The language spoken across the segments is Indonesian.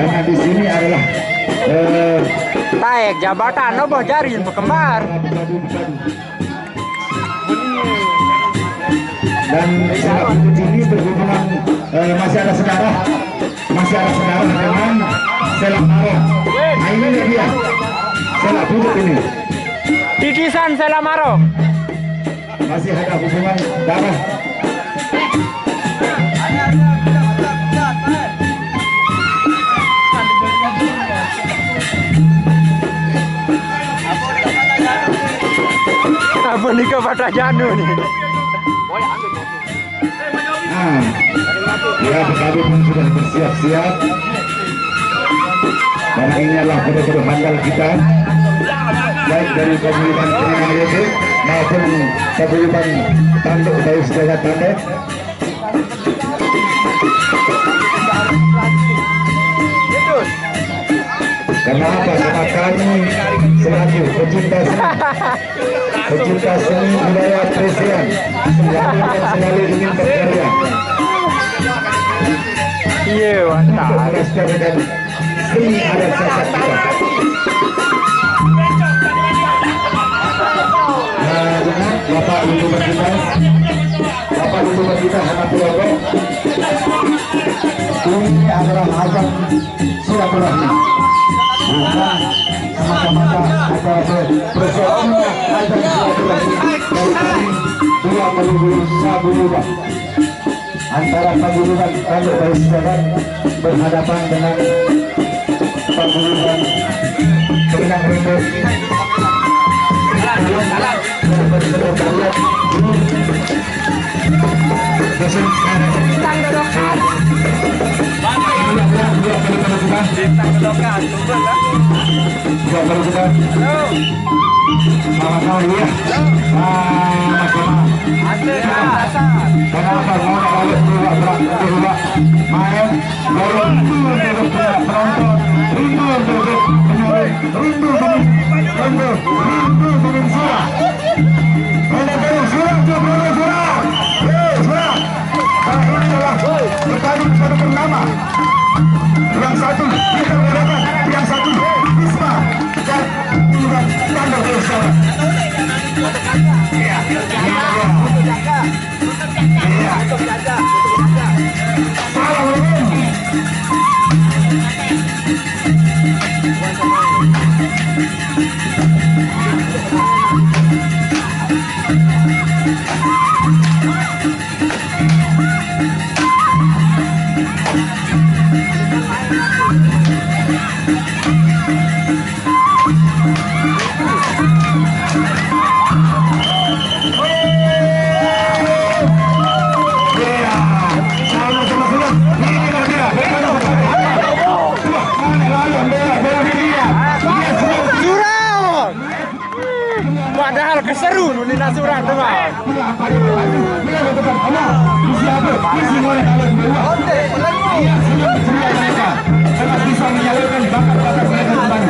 Karena di sini adalah taek jabatan no jarin berkembar. Dan selap putut ini berhubungan masih ada sejarah dengan selap maro. Nah ini dia selap putut ini. Titisan selap maro. Masih ada hubungan darah. Apa nih ke Fata Janu nih? Nah, ya PKB pun sudah bersiap-siap. Karena ini adalah benar-benar handal kita, baik dari pemilihan Penyenang Youtube maupun pemilihan tanduk dari sejagat tanduk. Kenapa? Karena kami selaku pecinta seni budaya Presian selalu ingin berkarya. Iya, mantap. Melestarikan dan seni adat cacat kita. Nah, dengan Bapak YouTuber kita Hana Pulogo, ini adalah ajang silaturahmi. Bukan semata-mata ada persiapannya ajang silaturahmi dari kami dua paguyuban Sabuluba antara paguyuban Tanduk Bayi Sejagat berhadapan dengan paguyuban Penyenang Rindu. Yang satu kita menggunakan, yang satu Bisma dan puluhan tanduk bersama. Padahal keseru nih nasuran tuh bang. Bisa menyalurkan bakat-bakat mereka kembali.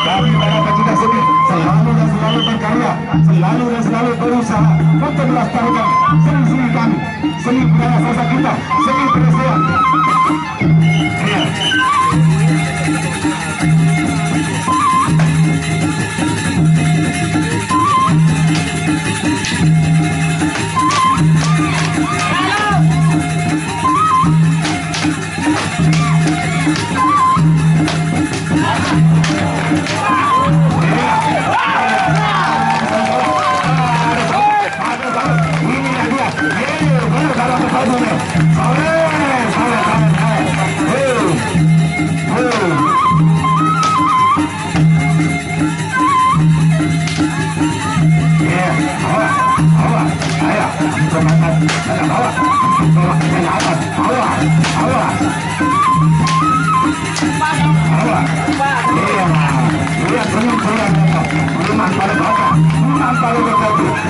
Kami para pecinta seni selalu dan selalu berkarya, selalu berusaha untuk melestarikan seni-seni kami, seni budaya sasa kita, seni Presian.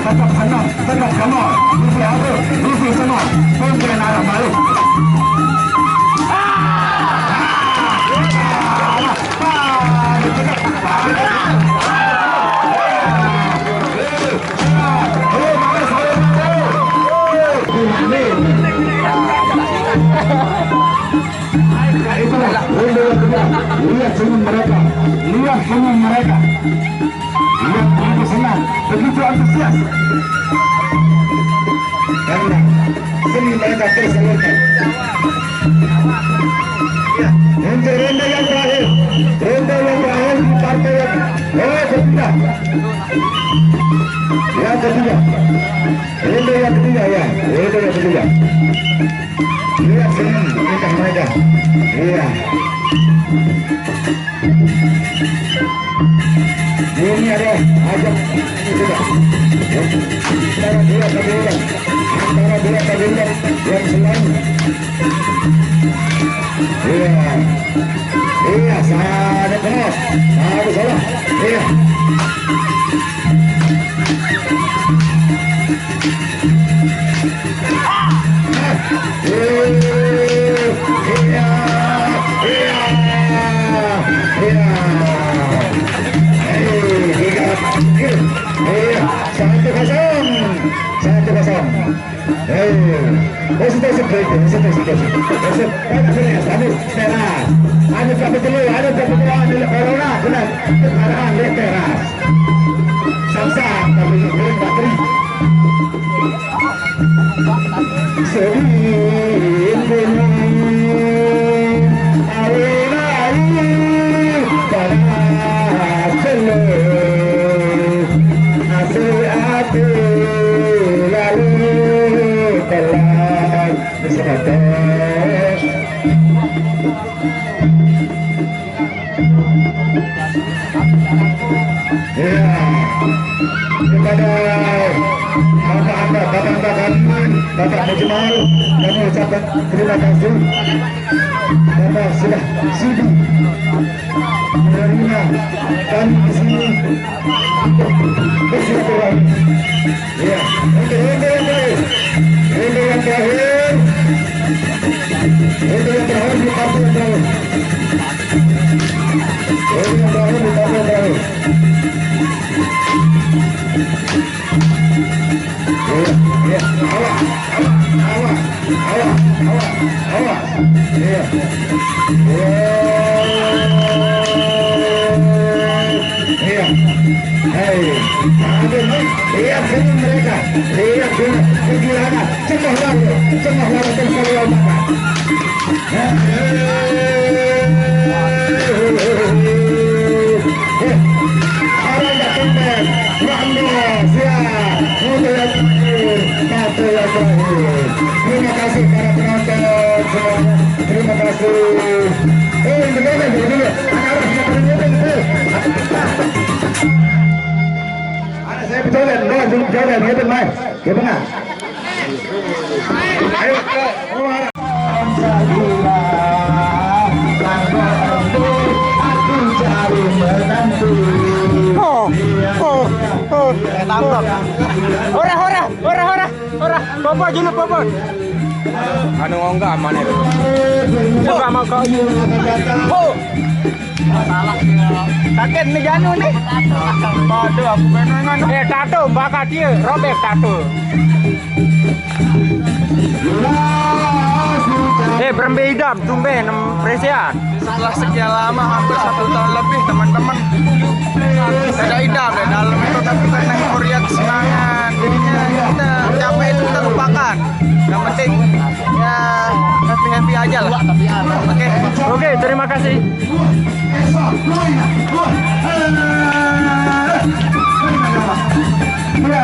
Tetap senang, tetap gemar. Isi apa? Isi semua. Mungkin arah balik. Lihat senyum mereka, lihat senyum mereka. Lihat begitu senang, begitu antusias. Karena seni mereka tersalurkan. Ya, untuk ronde yang terakhir di partai yang ketiga. Yang ketiga, ronde yang ketiga ya, ronde yang ketiga. Lihat seni mereka. Iya. Ini ada ajak ini juga. Antara dua kabinet yang selain. Iya, sangat keras, sangat salah. Iya. Bapak Mujmal, kami ucapkan terima kasih. Bapak sudah sudi menerima kami di sini bersilaturahmi. Ya, untuk ronde yang terakhir di partai yang terakhir. Lihat senyum mereka, lihat kegirangan, cengah lalu tersalurkan. Orang tak kembali, terima kasih para penonton, terima kasih. Anak saya berjalan, berjalan, gimana? Ayo, aku cari menantu. Ora, Bobo julu Bobo. Anu enggak aman itu. Coba mau kau. Oh. Salah sakit nih Janu nih. Waduh, aku pengen tato bakat dia, robek tato. Berembe idam, tumben presian. Setelah sekian lama, hampir 1 tahun lebih, teman-teman ada idam ya dalam itu, tapi karena euforia kesenangan, jadinya kita capek itu kita lupakan. Yang penting ya happy aja lah. Oke, terima kasih. Ya,